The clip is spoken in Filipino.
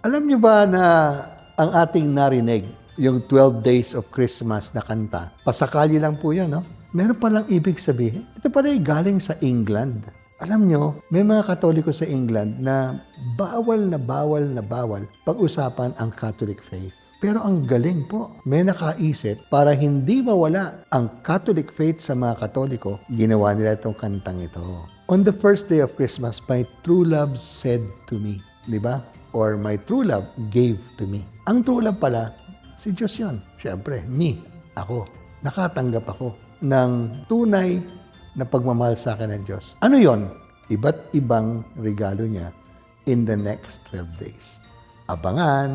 Alam niyo ba na ang ating narinig, yung 12 Days of Christmas na kanta, pasakali lang po yan, no? Meron palang ibig sabihin. Ito pala ay galing sa England. Alam nyo, may mga Katoliko sa England na bawal pag-usapan ang Catholic faith. Pero ang galing po, may nakaisip para hindi mawala ang Catholic faith sa mga Katoliko, ginawa nila itong kantang ito. On the first day of Christmas, my true love said to me. Di ba? Or my true love gave to me. Ang true love pala, si Diyos yun. Siyempre, me, ako. Nakatanggap ako ng tunay na pagmamahal sa akin ng Diyos. Ano yon? Iba't ibang regalo niya in the next 12 days. Abangan!